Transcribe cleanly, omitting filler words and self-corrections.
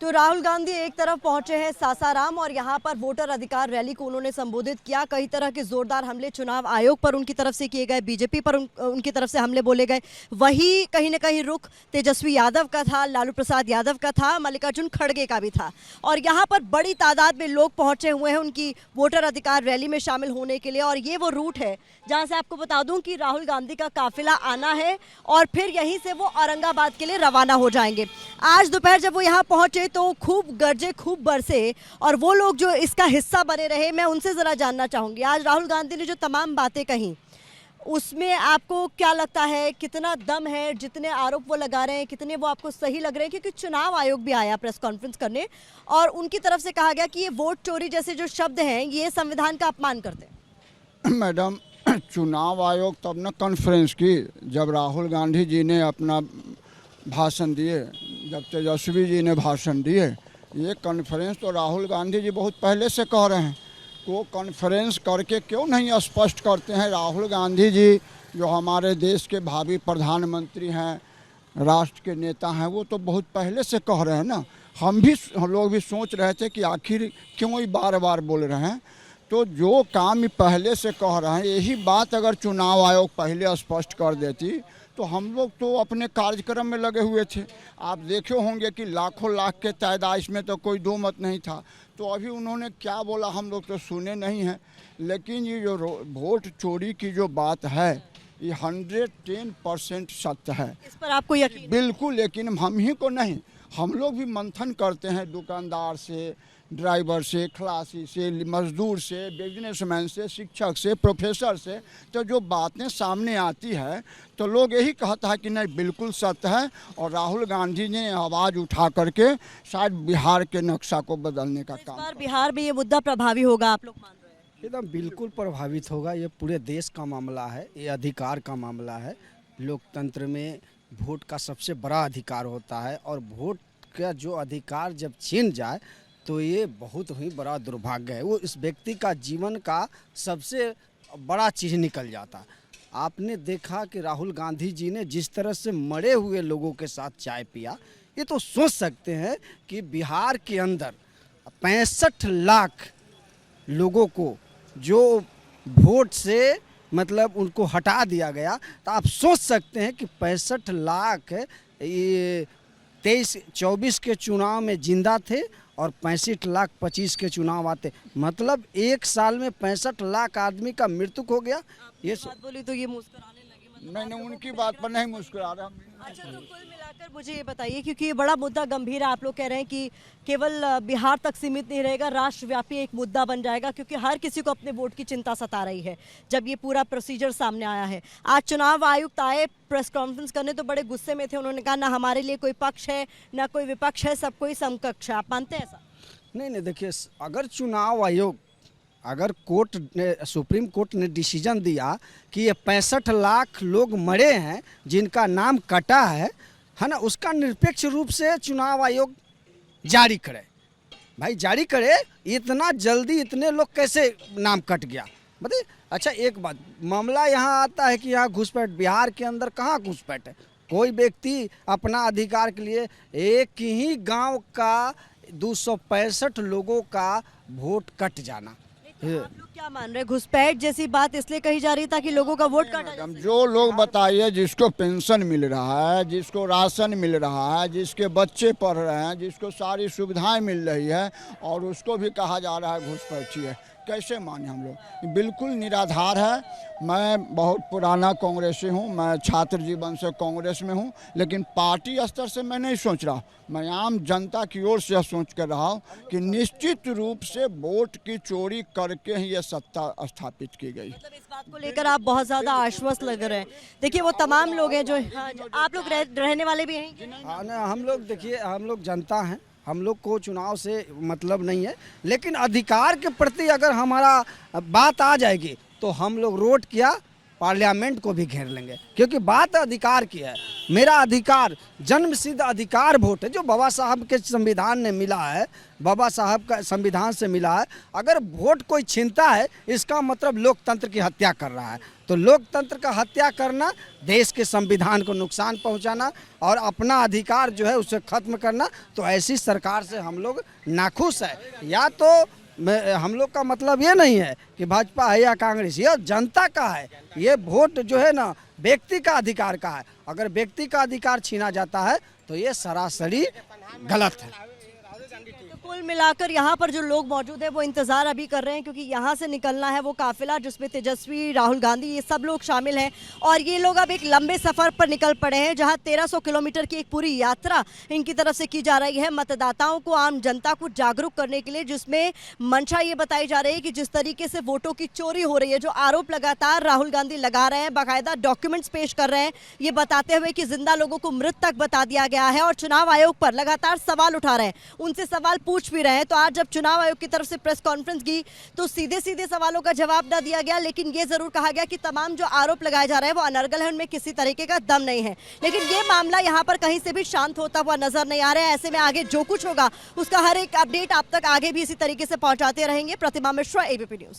तो राहुल गांधी एक तरफ पहुंचे हैं सासाराम और यहां पर वोटर अधिकार रैली को उन्होंने संबोधित किया। कई तरह के जोरदार हमले चुनाव आयोग पर उनकी तरफ से किए गए, बीजेपी पर उनकी तरफ से हमले बोले गए। वही कहीं ना कहीं रुख तेजस्वी यादव का था, लालू प्रसाद यादव का था, मल्लिकार्जुन खड़गे का भी था। और यहां पर बड़ी तादाद में लोग पहुंचे हुए हैं उनकी वोटर अधिकार रैली में शामिल होने के लिए। और ये वो रूट है जहां से आपको बता दूं कि राहुल गांधी का काफिला आना है और फिर यहीं से वो औरंगाबाद के लिए रवाना हो जाएंगे। आज दोपहर जब वो यहाँ पहुंचे तो खूब गरजे, खूब बरसे और वो लोग जो इसका हिस्सा बने रहे, मैं उनसे जरा जानना चाहूंगी। आज राहुल गांधी ने जो तमाम बातें कही उसमें आपको क्या लगता है, कितना दम है? जितने आरोप वो लगा रहे हैं कितने वो आपको सही लग रहे हैं? क्योंकि चुनाव आयोग भी आया प्रेस कॉन्फ्रेंस करने और उनकी तरफ से कहा गया कि ये वोट चोरी जैसे जो शब्द हैं ये संविधान का अपमान करते हैं। मैडम, चुनाव आयोग तब न कॉन्फ्रेंस की जब राहुल गांधी जी ने अपना भाषण दिए, जब तेजस्वी जी ने भाषण दिए। ये कॉन्फ्रेंस तो राहुल गांधी जी बहुत पहले से कह रहे हैं, तो कॉन्फ्रेंस करके क्यों नहीं स्पष्ट करते हैं? राहुल गांधी जी जो हमारे देश के भावी प्रधानमंत्री हैं, राष्ट्र के नेता हैं, वो तो बहुत पहले से कह रहे हैं ना। हम लोग भी सोच रहे थे कि आखिर क्यों ही बार बार बोल रहे हैं। तो जो काम पहले से कह रहे हैं, यही बात अगर चुनाव आयोग पहले स्पष्ट कर देती तो हम लोग तो अपने कार्यक्रम में लगे हुए थे। आप देखे होंगे कि लाखों लाख के तादाद में तो कोई दो मत नहीं था। तो अभी उन्होंने क्या बोला हम लोग तो सुने नहीं हैं। लेकिन ये जो वोट चोरी की जो बात है ये 110% सत्य है। इस पर आपको यकीन? बिल्कुल, लेकिन हम ही को नहीं, हम लोग भी मंथन करते हैं दुकानदार से, ड्राइवर से, खलासी से, मजदूर से, बिजनेसमैन से, शिक्षक से, प्रोफेसर से। तो जो बातें सामने आती है तो लोग यही कहता है कि नहीं बिल्कुल सत्य है। और राहुल गांधी ने आवाज़ उठा करके शायद बिहार के नक्शा को बदलने का काम। इस बार बिहार में ये मुद्दा प्रभावी होगा आप लोग मान रहे हैं? एकदम बिल्कुल प्रभावित होगा। ये पूरे देश का मामला है, ये अधिकार का मामला है। लोकतंत्र में वोट का सबसे बड़ा अधिकार होता है और वोट का जो अधिकार जब छीन जाए तो ये बहुत ही बड़ा दुर्भाग्य है। वो इस व्यक्ति का जीवन का सबसे बड़ा चीज़ निकल जाता है। आपने देखा कि राहुल गांधी जी ने जिस तरह से मरे हुए लोगों के साथ चाय पिया, ये तो सोच सकते हैं कि बिहार के अंदर 65 लाख लोगों को जो वोट से मतलब उनको हटा दिया गया, तो आप सोच सकते हैं कि 65 लाख ये 23-24 के चुनाव में जिंदा थे और 65 लाख 25 के चुनाव आते, मतलब एक साल में 65 लाख आदमी का मृत्यु हो गया। ये बात बोली तो ये मुस्कुराने लगे, मतलब नहीं, उनकी बात पर नहीं मुस्कुरा रहा। अच्छा, तो कुल मिलाकर मुझे ये बताइए, क्योंकि ये बड़ा मुद्दा गंभीर है। आप लोग कह रहे हैं कि केवल बिहार तक सीमित नहीं रहेगा, राष्ट्रव्यापी एक मुद्दा बन जाएगा, क्योंकि हर किसी को अपने वोट की चिंता सता रही है जब ये पूरा प्रोसीजर सामने आया है। आज चुनाव आयुक्त आए प्रेस कॉन्फ्रेंस करने तो बड़े गुस्से में थे। उन्होंने कहा ना हमारे लिए कोई पक्ष है ना कोई विपक्ष है, सब कोई समकक्ष है। आप मानते हैं ऐसा? नहीं, देखिए, अगर चुनाव आयोग, अगर कोर्ट ने, सुप्रीम कोर्ट ने डिसीजन दिया कि ये 65 लाख लोग मरे हैं जिनका नाम कटा है ना, उसका निरपेक्ष रूप से चुनाव आयोग जारी करे। भाई जारी करे, इतना जल्दी इतने लोग कैसे नाम कट गया बताइए। अच्छा, एक बात, मामला यहाँ आता है कि यहाँ घुसपैठ, बिहार के अंदर कहाँ घुसपैठ है? कोई व्यक्ति अपना अधिकार के लिए एक ही गांव का 265 लोगों का वोट कट जाना। आप लोग क्या मान रहे हैं? घुसपैठ जैसी बात इसलिए कही जा रही है ताकि लोगों का वोट काटा जाए? जो लोग बताइए, जिसको पेंशन मिल रहा है, जिसको राशन मिल रहा है, जिसके बच्चे पढ़ रहे हैं, जिसको सारी सुविधाएं मिल रही है और उसको भी कहा जा रहा है घुसपैठी है, कैसे माने हम लोग? बिल्कुल निराधार है। मैं बहुत पुराना कांग्रेसी हूँ, मैं छात्र जीवन से कांग्रेस में हूँ, लेकिन पार्टी स्तर से मैं नहीं सोच रहा। मैं आम जनता की ओर से सोच कर रहा हूँ कि निश्चित रूप से वोट की चोरी करके ही ये सत्ता स्थापित की गई। मतलब इस बात को लेकर आप बहुत ज़्यादा आश्वस्त लग रहे हैं। देखिए, वो तमाम लोग हैं जो, हाँ, आप लोग रहने वाले भी हैं? हम लोग, देखिए, हम लोग जनता हैं, हम लोग को चुनाव से मतलब नहीं है, लेकिन अधिकार के प्रति अगर हमारा बात आ जाएगी तो हम लोग वोट किया पार्लियामेंट को भी घेर लेंगे, क्योंकि बात अधिकार की है। मेरा अधिकार, जन्मसिद्ध अधिकार वोट है, जो बाबा साहब के संविधान ने मिला है, बाबा साहब का संविधान से मिला है। अगर वोट कोई छीनता है, इसका मतलब लोकतंत्र की हत्या कर रहा है। तो लोकतंत्र का हत्या करना, देश के संविधान को नुकसान पहुंचाना और अपना अधिकार जो है उसे खत्म करना, तो ऐसी सरकार से हम लोग नाखुश है। या तो हम लोग का मतलब ये नहीं है कि भाजपा है या कांग्रेस, यह जनता का है। ये वोट जो है ना व्यक्ति का अधिकार का है। अगर व्यक्ति का अधिकार छीना जाता है तो ये सरासरी गलत है। तो कुल मिलाकर यहाँ पर जो लोग मौजूद हैं वो इंतजार अभी कर रहे हैं, क्योंकि यहाँ से निकलना है वो काफिला जिसमें तेजस्वी, राहुल गांधी, ये सब लोग शामिल हैं। और ये लोग अब एक लंबे सफर पर निकल पड़े हैं, जहाँ 1300 किलोमीटर की एक पूरी यात्रा इनकी तरफ से की जा रही है मतदाताओं को, आम जनता को जागरूक करने के लिए, जिसमें मंशा ये बताई जा रही है कि जिस तरीके से वोटों की चोरी हो रही है, जो आरोप लगातार राहुल गांधी लगा रहे हैं, बाकायदा डॉक्यूमेंट्स पेश कर रहे हैं, ये बताते हुए कि जिंदा लोगों को मृत तक बता दिया गया है और चुनाव आयोग पर लगातार सवाल उठा रहे हैं, उनसे सवाल पूछ भी रहे हैं। तो आज जब चुनाव आयोग की तरफ से प्रेस कॉन्फ्रेंस की तो सीधे सीधे सवालों का जवाब न दिया गया, लेकिन ये जरूर कहा गया कि तमाम जो आरोप लगाए जा रहे हैं वो अनर्गल है, उनमें किसी तरीके का दम नहीं है। लेकिन ये मामला यहाँ पर कहीं से भी शांत होता हुआ नजर नहीं आ रहा है। ऐसे में आगे जो कुछ होगा उसका हर एक अपडेट आप तक आगे भी इसी तरीके से पहुंचाते रहेंगे। प्रतिमा मिश्रा, एबीपी न्यूज।